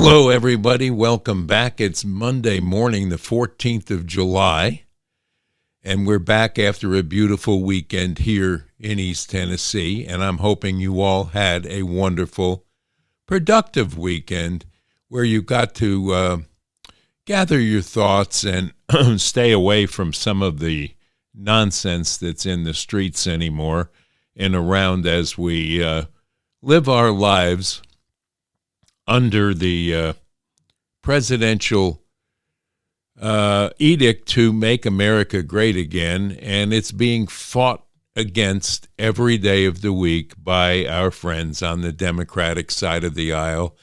Hello, everybody. Welcome back. It's Monday morning, the 14th of July, and we're back after a beautiful weekend here in East Tennessee, and I'm hoping you all had a wonderful, productive weekend where you got to gather your thoughts and stay away from some of the nonsense that's in the streets anymore and around as we live our lives under the presidential edict to make America great again, and it's being fought against every day of the week by our friends on the Democratic side of the aisle,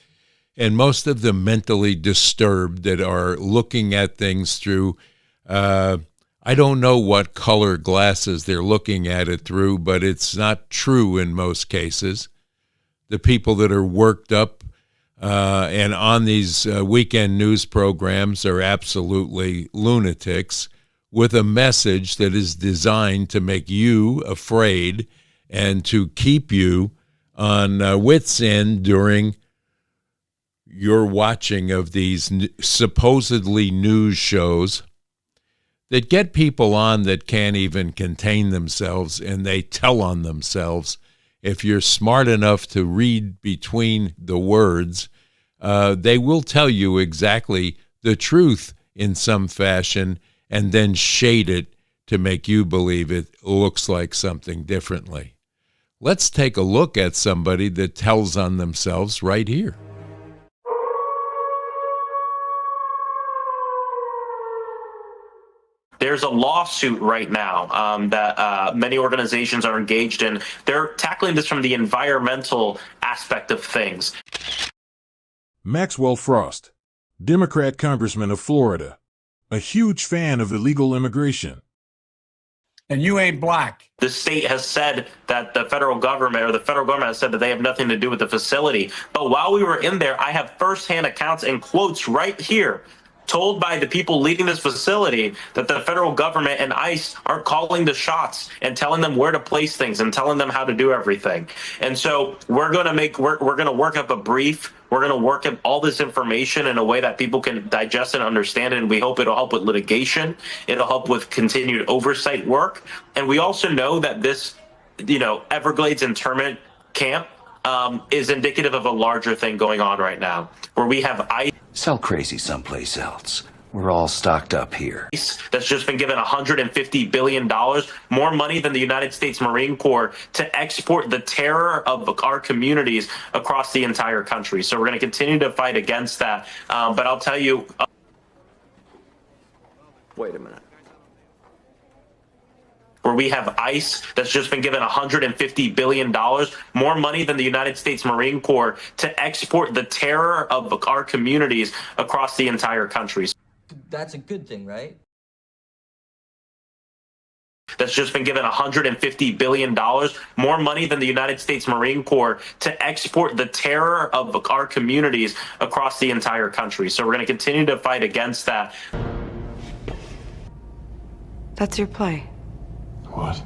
and most of them mentally disturbed that are looking at things through, I don't know what color glasses they're looking at it through, but it's not true in most cases. The people that are worked up and on these weekend news programs are absolutely lunatics with a message that is designed to make you afraid and to keep you on wit's end during your watching of these supposedly news shows that get people on that can't even contain themselves, and they tell on themselves. If you're smart enough to read between the words, they will tell you exactly the truth in some fashion and then shade it to make you believe it looks like something differently. Let's take a look at somebody that tells on themselves right here. There's a lawsuit right now that many organizations are engaged in. They're tackling this from the environmental aspect of things. Maxwell Frost, Democrat congressman of Florida, a huge fan of illegal immigration. And you ain't black. The state has said that the federal government has said that they have nothing to do with the facility. But while we were in there, I have firsthand accounts and quotes right here told by the people leading this facility that the federal government and ICE are calling the shots and telling them where to place things and telling them how to do everything. And so we're going to work up a brief. We're going to work up all this information in a way that people can digest and understand it. And we hope it'll help with litigation. It'll help with continued oversight work. And we also know that this, Everglades internment camp is indicative of a larger thing going on right now, where we have ICE. Sell crazy someplace else. We're all stocked up here. That's just been given $150 billion, more money than the United States Marine Corps, to export the terror of our communities across the entire country. So we're going to continue to fight against that. But I'll tell you. Wait a minute. Where we have ICE that's just been given $150 billion, more money than the United States Marine Corps, to export the terror of our communities across the entire country. That's a good thing, right? That's just been given $150 billion, more money than the United States Marine Corps, to export the terror of our communities across the entire country. So we're going to continue to fight against that. That's your play. What?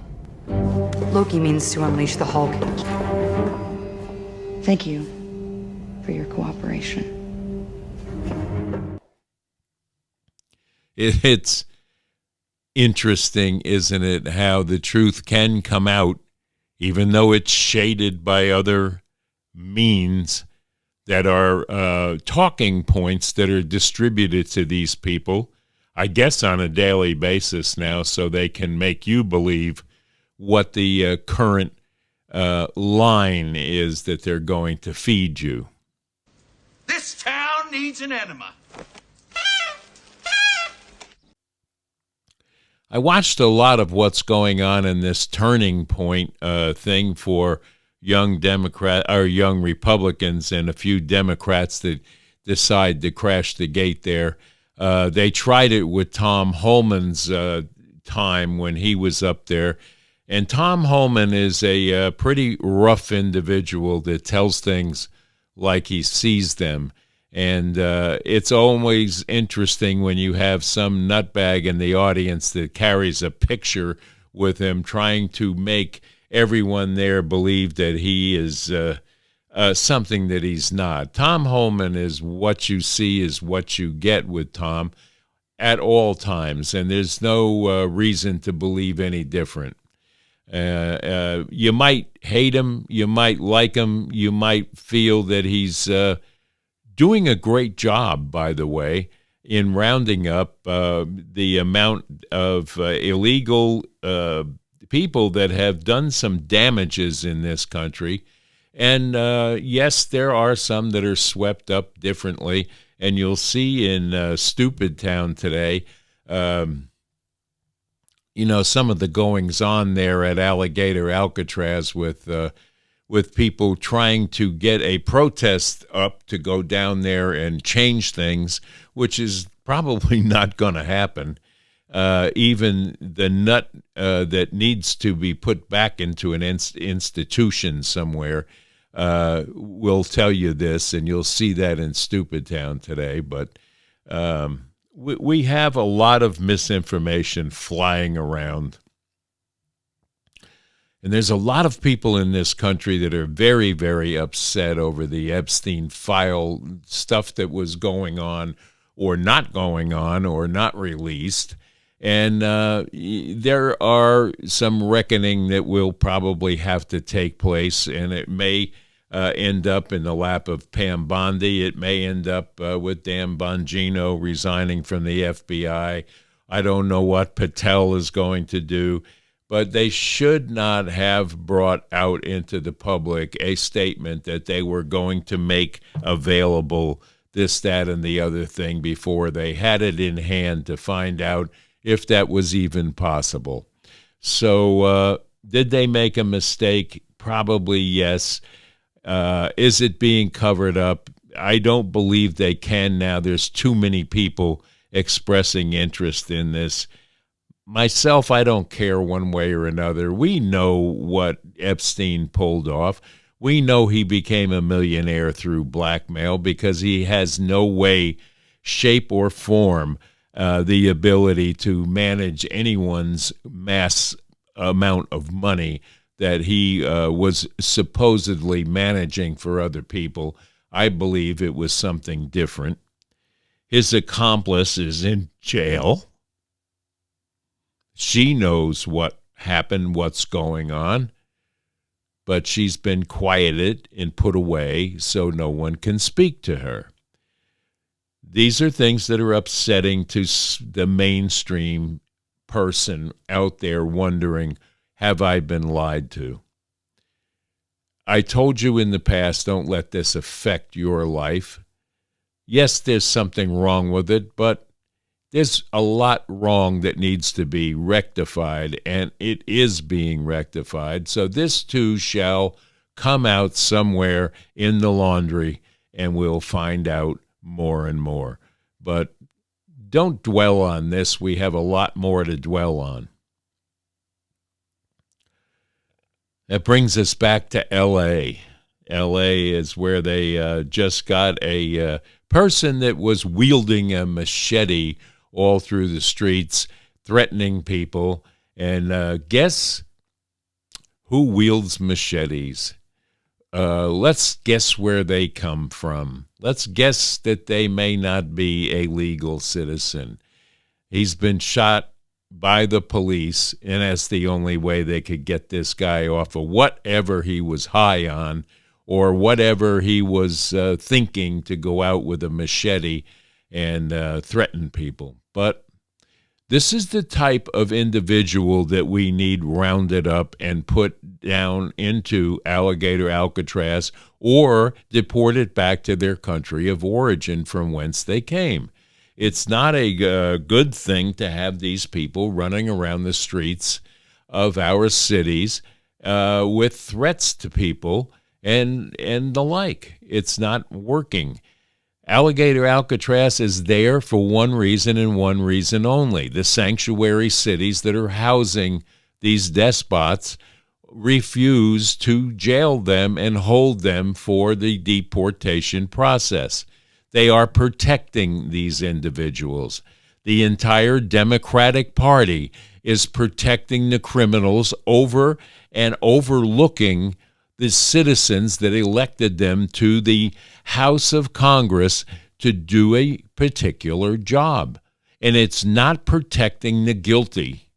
Loki means to unleash the Hulk. Thank you for your cooperation. It's interesting, isn't it, how the truth can come out, even though it's shaded by other means that are talking points that are distributed to these people, I guess on a daily basis now, so they can make you believe what the current line is that they're going to feed you. This town needs an enema. I watched a lot of what's going on in this turning point thing for young Republicans and a few Democrats that decide to crash the gate there. They tried it with Tom Homan's time when he was up there. And Tom Homan is a pretty rough individual that tells things like he sees them. And it's always interesting when you have some nutbag in the audience that carries a picture with him trying to make everyone there believe that he is something that he's not. Tom Homan is what you see is what you get with Tom at all times, and there's no reason to believe any different. You might hate him, you might like him, you might feel that he's doing a great job, by the way, in rounding up the amount of illegal people that have done some damages in this country. And yes, there are some that are swept up differently. And you'll see in Stupid Town today, some of the goings on there at Alligator Alcatraz with people trying to get a protest up to go down there and change things, which is probably not going to happen. Even the nut that needs to be put back into an institution somewhere will tell you this, and you'll see that in Stupid Town today. But we have a lot of misinformation flying around. And there's a lot of people in this country that are very, very upset over the Epstein file stuff that was going on or not going on or not released. And there are some reckoning that will probably have to take place, and it may end up in the lap of Pam Bondi. It may end up with Dan Bongino resigning from the FBI. I don't know what Patel is going to do, but they should not have brought out into the public a statement that they were going to make available this, that, and the other thing before they had it in hand to find out if that was even possible. So did they make a mistake? Probably yes. Is it being covered up? I don't believe they can now. There's too many people expressing interest in this. Myself, I don't care one way or another. We know what Epstein pulled off. We know he became a millionaire through blackmail because he has no way, shape, or form the ability to manage anyone's mass amount of money that he was supposedly managing for other people. I believe it was something different. His accomplice is in jail. She knows what happened, what's going on, but she's been quieted and put away so no one can speak to her. These are things that are upsetting to the mainstream person out there wondering, have I been lied to? I told you in the past, don't let this affect your life. Yes, there's something wrong with it, but there's a lot wrong that needs to be rectified, and it is being rectified. So this too shall come out somewhere in the laundry, and we'll find out more and more. But don't dwell on this. We have a lot more to dwell on. That brings us back to L.A. L.A. is where they just got a person that was wielding a machete all through the streets, threatening people. And guess who wields machetes? Let's guess where they come from. Let's guess that they may not be a legal citizen. He's been shot by the police, and that's the only way they could get this guy off of whatever he was high on or whatever he was thinking to go out with a machete and threaten people. But this is the type of individual that we need rounded up and put down into Alligator Alcatraz or deported back to their country of origin from whence they came. It's not a good thing to have these people running around the streets of our cities with threats to people and the like. It's not working. Alligator Alcatraz is there for one reason and one reason only. The sanctuary cities that are housing these despots refuse to jail them and hold them for the deportation process. They are protecting these individuals. The entire Democratic Party is protecting the criminals over and overlooking the citizens that elected them to the House of Congress to do a particular job. And it's not protecting the guilty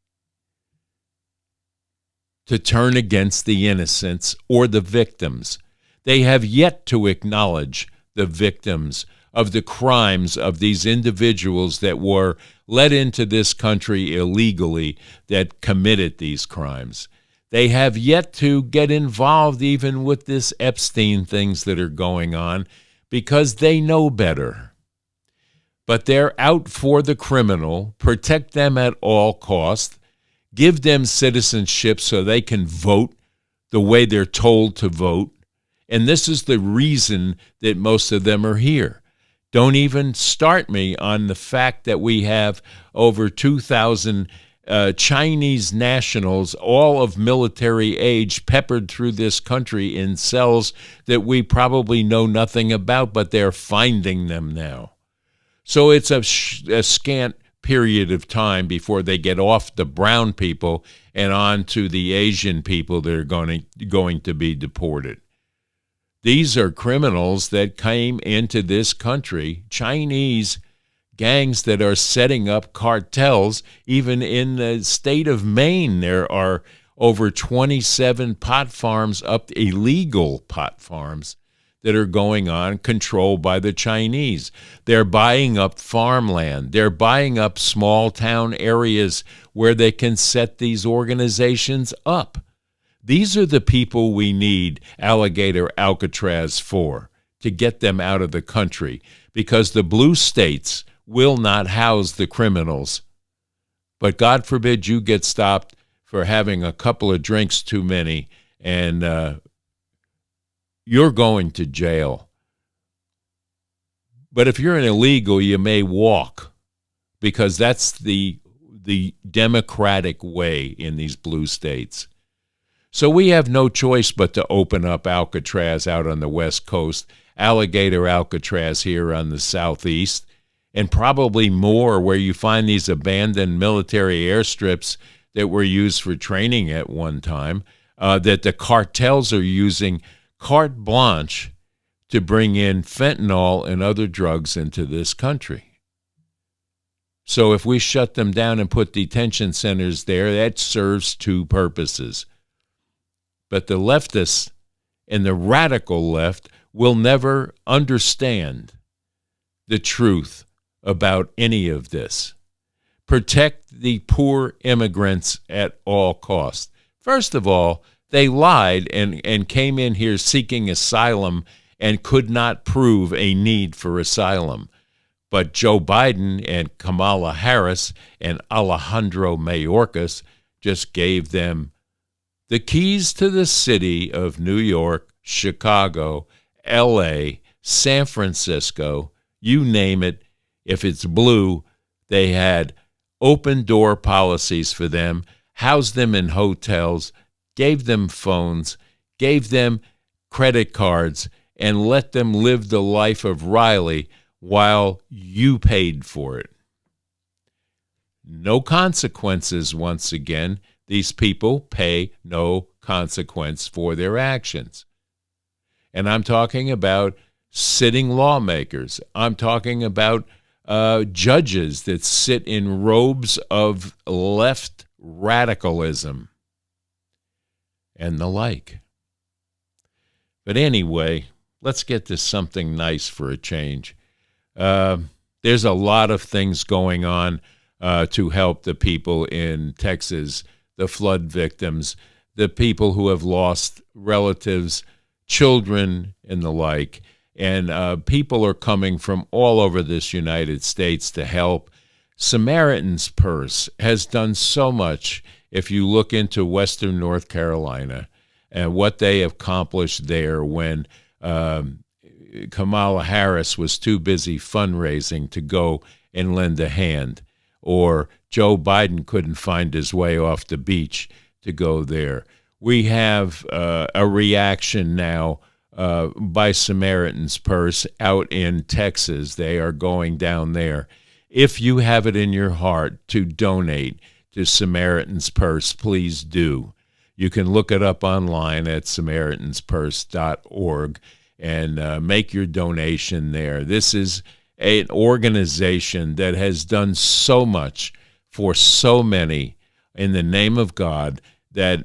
to turn against the innocents or the victims. They have yet to acknowledge the victims of the crimes of these individuals that were let into this country illegally that committed these crimes. They have yet to get involved even with this Epstein things that are going on because they know better. But they're out for the criminal, protect them at all costs, give them citizenship so they can vote the way they're told to vote. And this is the reason that most of them are here. Don't even start me on the fact that we have over 2,000 Chinese nationals, all of military age, peppered through this country in cells that we probably know nothing about, but they're finding them now. So it's a scant period of time before they get off the brown people and on to the Asian people that are going to be deported. These are criminals that came into this country, Chinese gangs that are setting up cartels. Even in the state of Maine, there are over 27 pot farms, illegal pot farms, that are going on, controlled by the Chinese. They're buying up farmland. They're buying up small town areas where they can set these organizations up. These are the people we need Alligator Alcatraz for, to get them out of the country, because the blue states will not house the criminals. But God forbid you get stopped for having a couple of drinks too many, and you're going to jail. But if you're an illegal, you may walk, because that's the democratic way in these blue states. So we have no choice but to open up Alcatraz out on the West Coast, Alligator Alcatraz here on the Southeast, and probably more where you find these abandoned military airstrips that were used for training at one time, that the cartels are using carte blanche to bring in fentanyl and other drugs into this country. So if we shut them down and put detention centers there, that serves two purposes. But the leftists and the radical left will never understand the truth about any of this. Protect the poor immigrants at all costs. First of all, they lied and came in here seeking asylum and could not prove a need for asylum. But Joe Biden and Kamala Harris and Alejandro Mayorkas just gave them the keys to the city of New York, Chicago, L.A., San Francisco, you name it. If it's blue, they had open door policies for them, housed them in hotels, gave them phones, gave them credit cards, and let them live the life of Riley while you paid for it. No consequences, once again. These people pay no consequence for their actions. And I'm talking about sitting lawmakers. I'm talking about judges that sit in robes of left radicalism and the like. But anyway, let's get to something nice for a change. There's a lot of things going on to help the people in Texas, the flood victims, the people who have lost relatives, children, and the like. And people are coming from all over this United States to help. Samaritan's Purse has done so much. If you look into Western North Carolina and what they accomplished there when Kamala Harris was too busy fundraising to go and lend a hand, or Joe Biden couldn't find his way off the beach to go there. We have a reaction now by Samaritan's Purse out in Texas. They are going down there. If you have it in your heart to donate to Samaritan's Purse, please do. You can look it up online at SamaritansPurse.org and make your donation there. This is an organization that has done so much for so many in the name of God that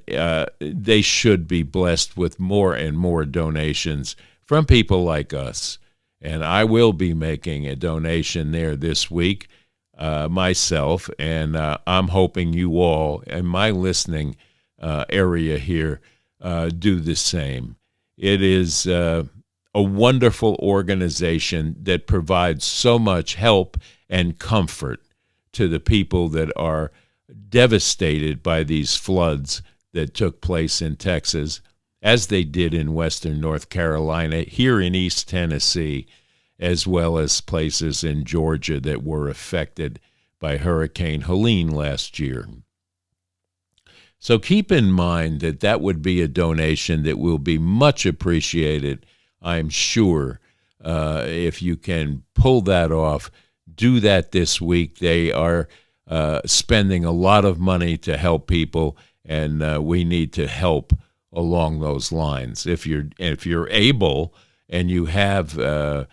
they should be blessed with more and more donations from people like us. And I will be making a donation there this week myself, and I'm hoping you all in my listening area here do the same. It is a wonderful organization that provides so much help and comfort to the people that are devastated by these floods that took place in Texas, as they did in western North Carolina, here in East Tennessee, as well as places in Georgia that were affected by Hurricane Helene last year. So keep in mind that that would be a donation that will be much appreciated, I'm sure. If you can pull that off, do that this week. They are spending a lot of money to help people, and we need to help along those lines. If you're able and you have a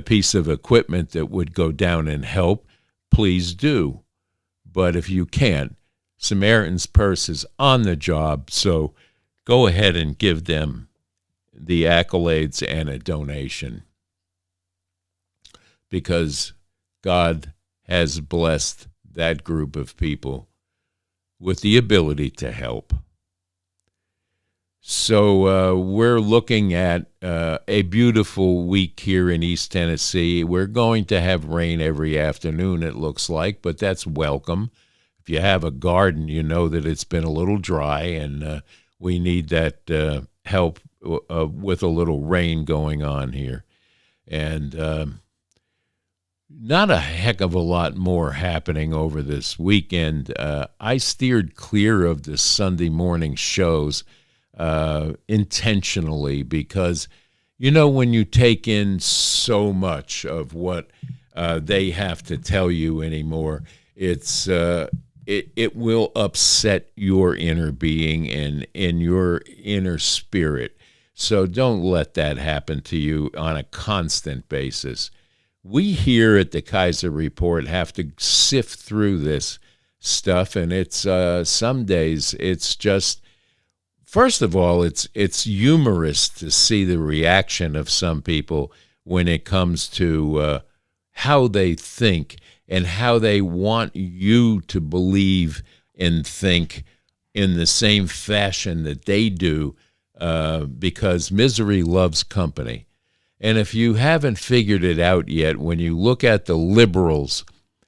piece of equipment that would go down and help, please do. But if you can't, Samaritan's Purse is on the job, so go ahead and give them the accolades and a donation, because God has blessed that group of people with the ability to help. So we're looking at a beautiful week here in East Tennessee. We're going to have rain every afternoon, it looks like, but that's welcome. If you have a garden, you know that it's been a little dry, and we need that help with a little rain going on here. And not a heck of a lot more happening over this weekend. I steered clear of the Sunday morning shows intentionally because, you know, when you take in so much of what they have to tell you anymore, it will upset your inner being and in your inner spirit. So don't let that happen to you on a constant basis. We here at the Kaiser Report have to sift through this stuff, and it's some days it's just, first of all, it's humorous to see the reaction of some people when it comes to how they think and how they want you to believe and think in the same fashion that they do, because misery loves company. And if you haven't figured it out yet, when you look at the liberals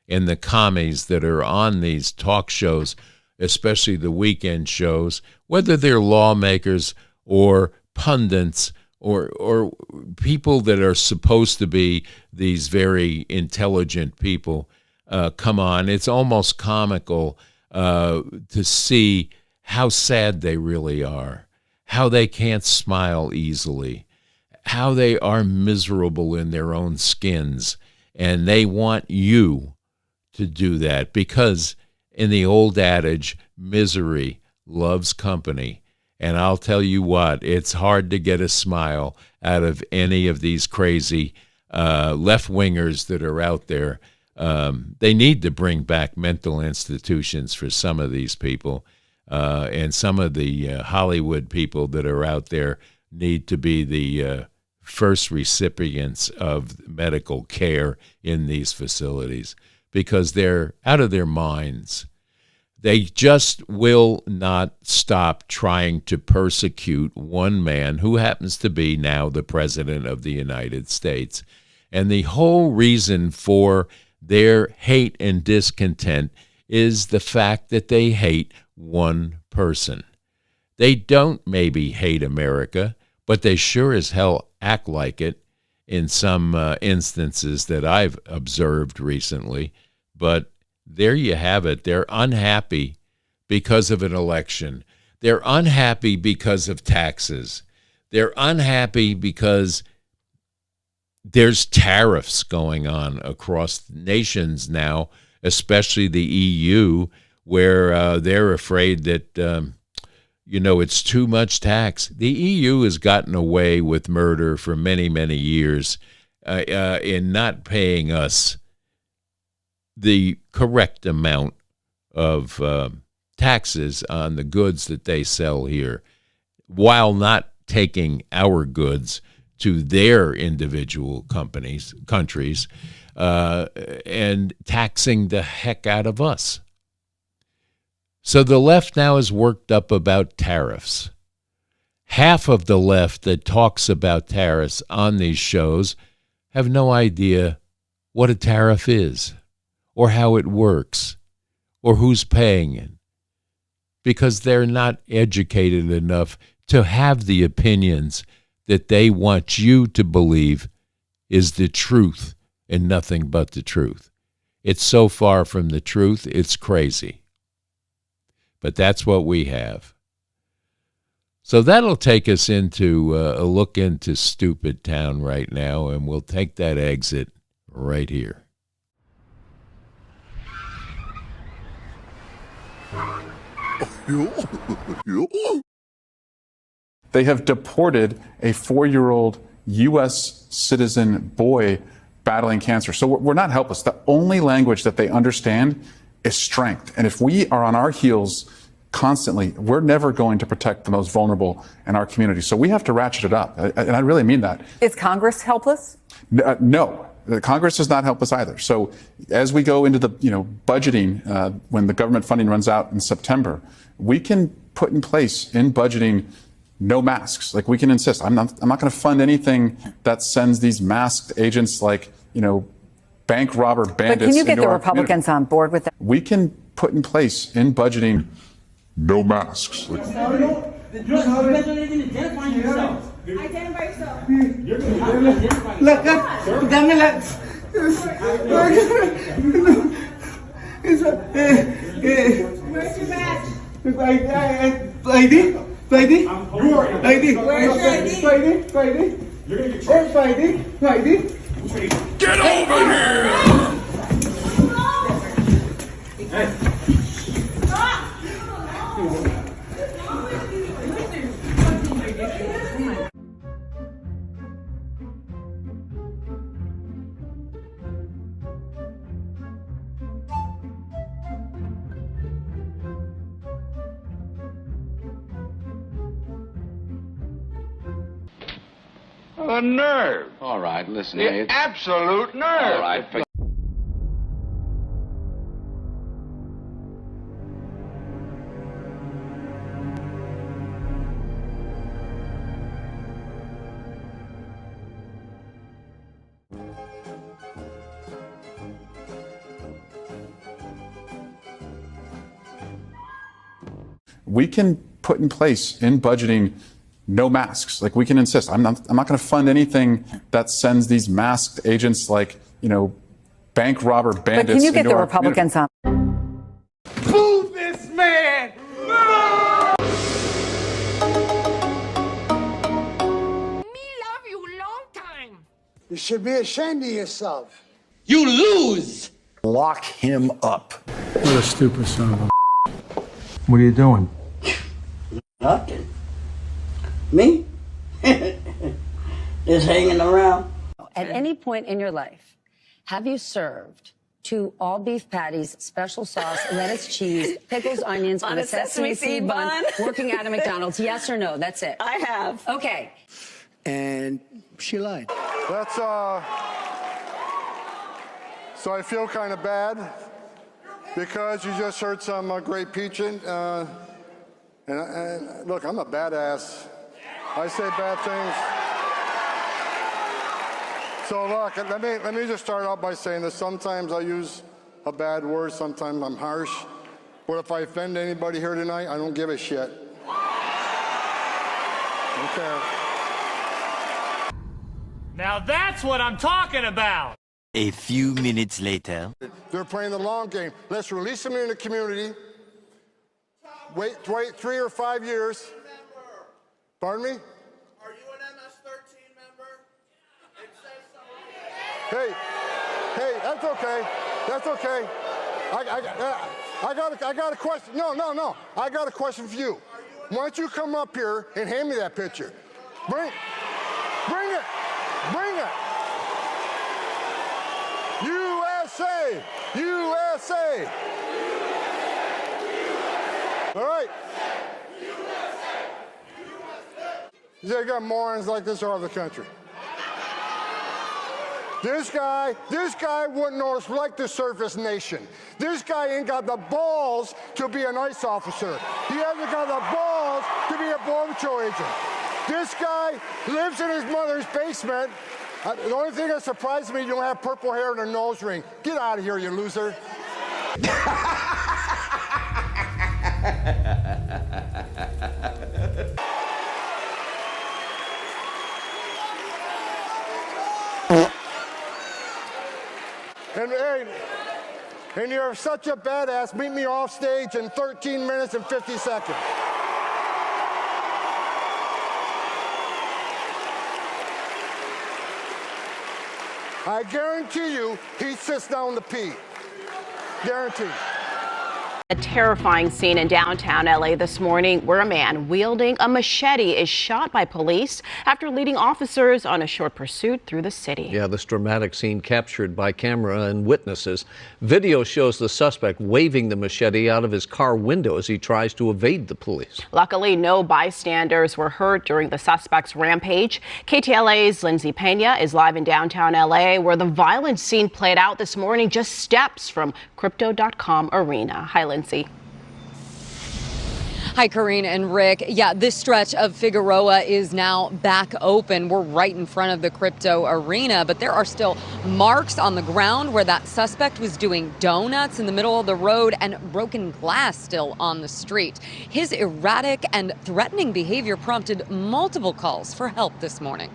and the commies that are on these talk shows, especially the weekend shows, whether they're lawmakers or pundits or people that are supposed to be these very intelligent people, come on, it's almost comical to see how sad they really are, how they can't smile easily, how they are miserable in their own skins, and they want you to do that because in the old adage, misery loves company. And I'll tell you what, it's hard to get a smile out of any of these crazy left-wingers that are out there. They need to bring back mental institutions for some of these people. And some of the Hollywood people that are out there need to be the first recipients of medical care in these facilities because they're out of their minds. They just will not stop trying to persecute one man who happens to be now the President of the United States. And the whole reason for their hate and discontent is the fact that they hate one person. They don't maybe hate America, but they sure as hell act like it in some instances that I've observed recently. But there you have it. They're unhappy because of an election. They're unhappy because of taxes. They're unhappy because there's tariffs going on across nations now, especially the EU, where they're afraid that, it's too much tax. The EU has gotten away with murder for many, many years in not paying us the correct amount of taxes on the goods that they sell here, while not taking our goods to their individual countries, and taxing the heck out of us. So the left now is worked up about tariffs. Half of the left that talks about tariffs on these shows have no idea what a tariff is, or how it works, or who's paying it, because they're not educated enough to have the opinions that they want you to believe is the truth and nothing but the truth. It's so far from the truth, it's crazy. But that's what we have. So that'll take us into a look into Stupid Town right now, and we'll take that exit right here. They have deported a 4-year-old U.S. citizen boy battling cancer. So we're not helpless. The only language that they understand is strength. And if we are on our heels constantly, we're never going to protect the most vulnerable in our community. So we have to ratchet it up. And I really mean that. Is Congress helpless? No. Congress does not help us either. So as we go into the budgeting, when the government funding runs out in September, we can put in place in budgeting no masks. Like, we can insist. I'm not going to fund anything that sends these masked agents like, bank robber bandits. But can you get the Republicans on board with that? We can put in place in budgeting no masks. Identify yourself. Where's your badge? ID? Where's your ID? You're gonna get charged. ID? Get over here! Hey. A nerve. All right, listen. The absolute nerve. All right. We can put in place in budgeting no masks. Like, we can insist. I'm not going to fund anything that sends these masked agents like, bank robber bandits. But can you get the Republicans on? Move this man! No! Me love you long time. You should be ashamed of yourself. You lose! Lock him up. What a stupid son of a... What are you doing? Nothing. Me? Just hanging around. At any point in your life, have you served 2 all-beef patties, special sauce, lettuce, cheese, pickles, onions, on a sesame seed bun, working at a McDonald's? Yes or no? That's it. I have. Okay. And she lied. That's, so I feel kind of bad because you just heard some great preaching. And look, I'm a badass. I say bad things. So look, let me just start out by saying this. Sometimes I use a bad word. Sometimes I'm harsh. But if I offend anybody here tonight, I don't give a shit. Okay. Now that's what I'm talking about. A few minutes later. They're playing the long game. Let's release them in the community. Wait 3 or 5 years. Pardon me? Are you an MS-13 member? It says so. Hey, that's okay. That's okay. I got a question. No. I got a question for you. Are you Why don't you come up here and hand me that picture? Bring it. USA! USA! All right. They got morons like this all over the country. This guy wouldn't know it's like to serve his nation. This guy ain't got the balls to be an ICE officer. He hasn't got the balls to be a Border Patrol agent. This guy lives in his mother's basement. The only thing that surprises me, you don't have purple hair and a nose ring. Get out of here, you loser. And you're such a badass. Meet me off stage in 13 minutes and 50 seconds. I guarantee you, he sits down to pee. Guaranteed. A terrifying scene in downtown LA this morning where a man wielding a machete is shot by police after leading officers on a short pursuit through the city. Yeah, this dramatic scene captured by camera and witnesses. Video shows the suspect waving the machete out of his car window as he tries to evade the police. Luckily, no bystanders were hurt during the suspect's rampage. KTLA's Lindsay Pena is live in downtown LA where the violent scene played out this morning just steps from Crypto.com Arena. Hi, Lindsay. Hi, Karine and Rick. Yeah, this stretch of Figueroa is now back open. We're right in front of the Crypto Arena, but there are still marks on the ground where that suspect was doing donuts in the middle of the road and broken glass still on the street. His erratic and threatening behavior prompted multiple calls for help this morning.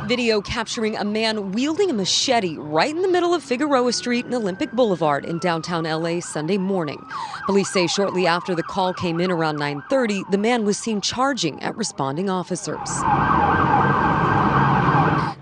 Video capturing a man wielding a machete right in the middle of Figueroa Street and Olympic Boulevard in downtown LA Sunday morning. Police say shortly after the call came in around 9:30, the man was seen charging at responding officers.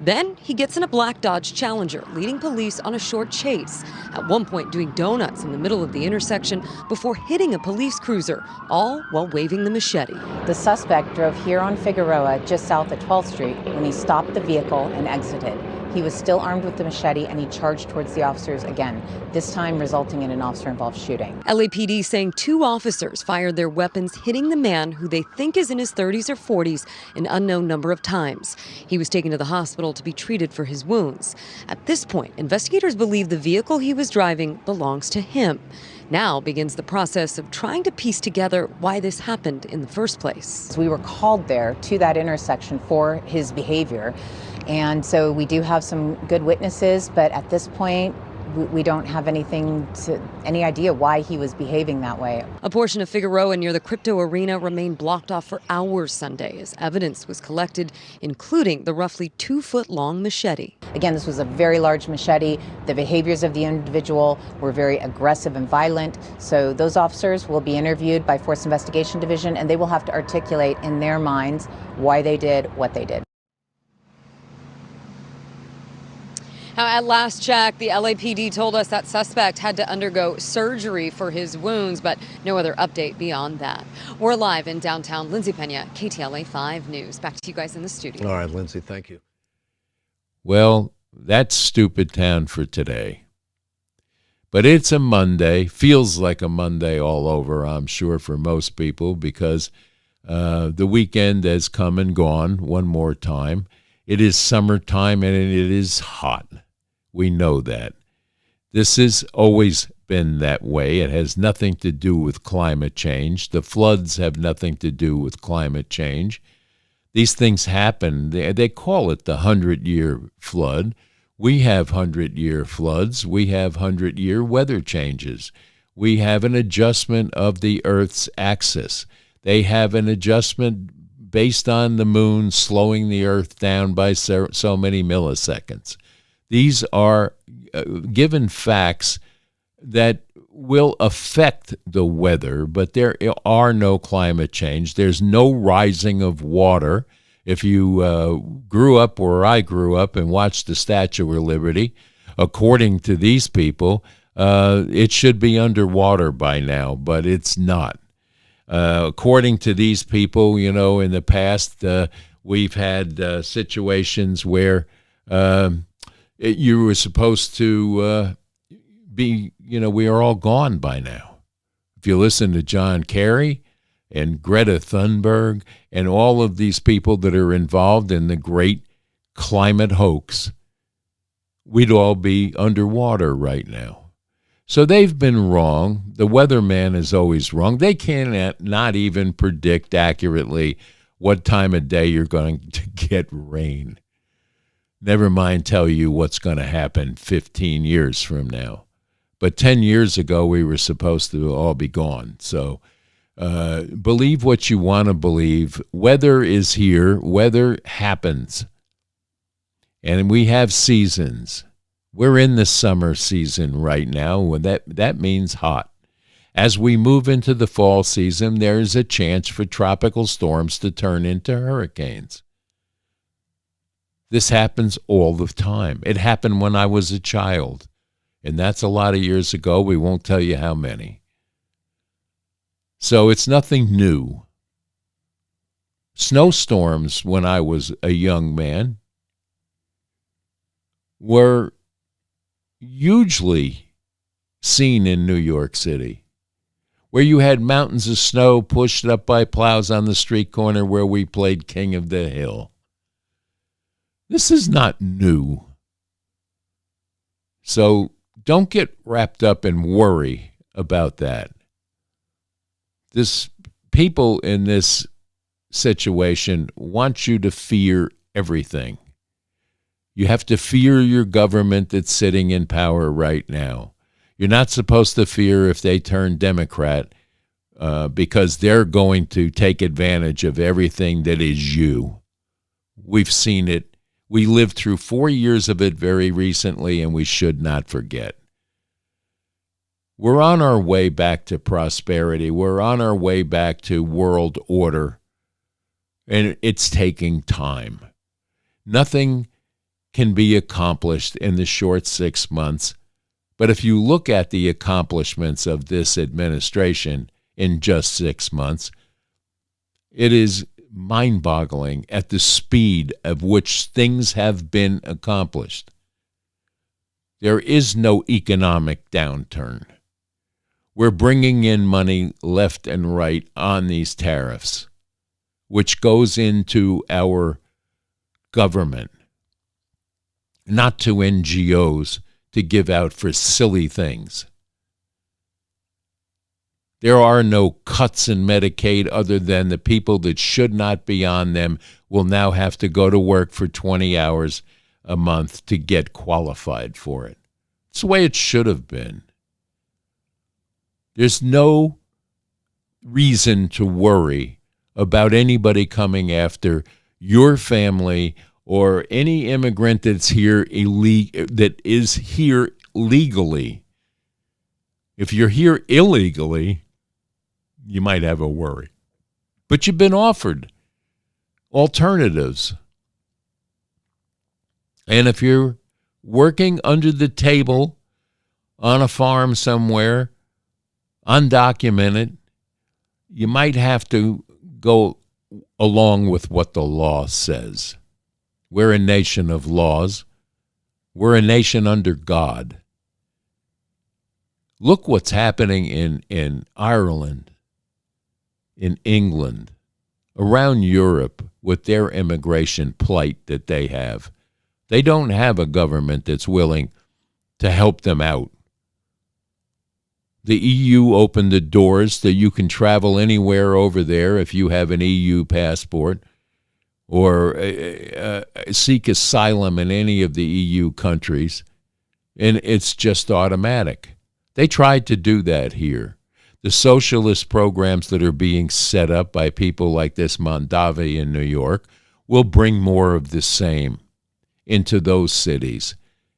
Then he gets in a black Dodge Challenger, leading police on a short chase, at one point doing donuts in the middle of the intersection before hitting a police cruiser, all while waving the machete. The suspect drove here on Figueroa just south of 12th Street when he stopped the vehicle and exited. He was still armed with the machete and he charged towards the officers again, this time resulting in an officer-involved shooting. LAPD saying 2 officers fired their weapons, hitting the man who they think is in his 30s or 40s an unknown number of times. He was taken to the hospital to be treated for his wounds. At this point, investigators believe the vehicle he was driving belongs to him. Now begins the process of trying to piece together why this happened in the first place. We were called there to that intersection for his behavior. And so we do have some good witnesses, but at this point, we don't have any idea why he was behaving that way. A portion of Figueroa near the Crypto Arena remained blocked off for hours Sunday as evidence was collected, including the roughly 2-foot-long machete. Again, this was a very large machete. The behaviors of the individual were very aggressive and violent. So those officers will be interviewed by Force Investigation Division, and they will have to articulate in their minds why they did what they did. Now, at last check, the LAPD told us that suspect had to undergo surgery for his wounds, but no other update beyond that. We're live in downtown. Lindsay Pena, KTLA 5 News. Back to you guys in the studio. All right, Lindsay, thank you. Well, that's Stupid Town for today. But it's a Monday, feels like a Monday all over, I'm sure, for most people, because the weekend has come and gone one more time. It is summertime and it is hot. We know that. This has always been that way. It has nothing to do with climate change. The floods have nothing to do with climate change. These things happen. They call it the 100-year flood. We have 100-year floods. We have 100-year weather changes. We have an adjustment of the Earth's axis. They have an adjustment based on the moon slowing the Earth down by so many milliseconds. These are given facts that will affect the weather, but there are no climate change. There's no rising of water. If you grew up where I grew up and watched the Statue of Liberty, according to these people, It should be underwater by now, but it's not. According to these people, in the past, we've had situations where you were supposed to be, we are all gone by now. If you listen to John Kerry and Greta Thunberg and all of these people that are involved in the great climate hoax, we'd all be underwater right now. So they've been wrong. The weatherman is always wrong. They cannot even predict accurately what time of day you're going to get rain. Never mind tell you what's going to happen 15 years from now. But 10 years ago, we were supposed to all be gone. So believe what you want to believe. Weather is here. Weather happens. And we have seasons. We're in the summer season right now. That means hot. As we move into the fall season, there is a chance for tropical storms to turn into hurricanes. This happens all the time. It happened when I was a child, and that's a lot of years ago. We won't tell you how many. So it's nothing new. Snowstorms when I was a young man were hugely seen in New York City, where you had mountains of snow pushed up by plows on the street corner where we played King of the Hill. This is not new. So don't get wrapped up and worry about that. People in this situation want you to fear everything. You have to fear your government that's sitting in power right now. You're not supposed to fear if they turn Democrat because they're going to take advantage of everything that is you. We've seen it. We lived through 4 years of it very recently, and we should not forget. We're on our way back to prosperity. We're on our way back to world order, and it's taking time. Nothing can be accomplished in the short 6 months. But if you look at the accomplishments of this administration in just 6 months, it is mind-boggling at the speed of which things have been accomplished. There is no economic downturn. We're bringing in money left and right on these tariffs, which goes into our government, not to NGOs to give out for silly things. There are no cuts in Medicaid other than the people that should not be on them will now have to go to work for 20 hours a month to get qualified for it. It's the way it should have been. There's no reason to worry about anybody coming after your family or any immigrant that's here that is here legally. If you're here illegally, you might have a worry. But you've been offered alternatives. And if you're working under the table on a farm somewhere, undocumented, you might have to go along with what the law says. We're a nation of laws. We're a nation under God. Look what's happening in Ireland, in England, around Europe with their immigration plight that they have. They don't have a government that's willing to help them out. The EU opened the doors that you can travel anywhere over there if you have an EU passport or seek asylum in any of the EU countries, and it's just automatic. They tried to do that here. The socialist programs that are being set up by people like this Mondavi in New York will bring more of the same into those cities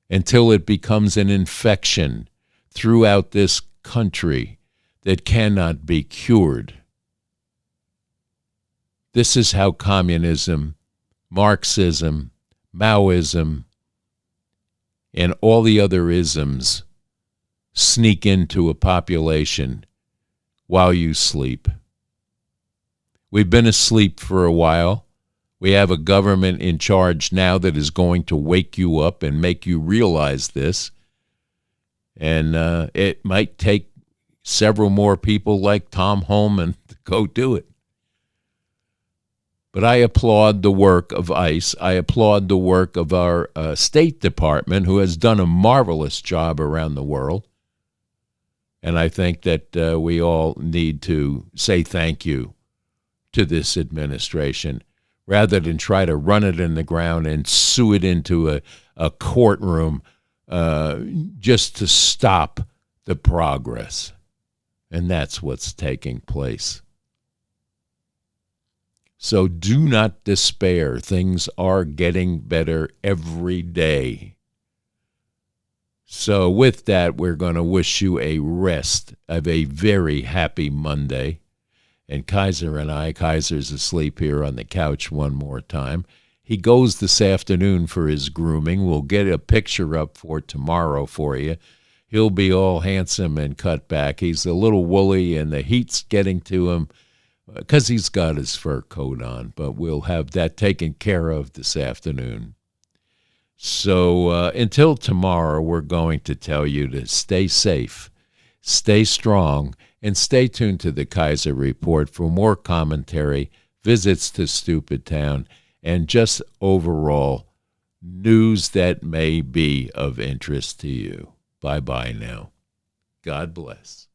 until it becomes an infection throughout this country that cannot be cured. This is how communism, Marxism, Maoism, and all the other isms sneak into a population while you sleep. We've been asleep for a while. We have a government in charge now that is going to wake you up and make you realize this. And it might take several more people like Tom Holman to go do it. But I applaud the work of ICE. I applaud the work of our State Department, who has done a marvelous job around the world. And I think that we all need to say thank you to this administration rather than try to run it in the ground and sue it into a courtroom just to stop the progress. And that's what's taking place. So do not despair. Things are getting better every day. So with that, we're going to wish you a rest of a very happy Monday. And Kaiser and I, Kaiser's asleep here on the couch one more time. He goes this afternoon for his grooming. We'll get a picture up for tomorrow for you. He'll be all handsome and cut back. He's a little woolly and the heat's getting to him because he's got his fur coat on. But we'll have that taken care of this afternoon. So until tomorrow, we're going to tell you to stay safe, stay strong, and stay tuned to the Kaiser Report for more commentary, visits to Stupid Town, and just overall news that may be of interest to you. Bye-bye now. God bless.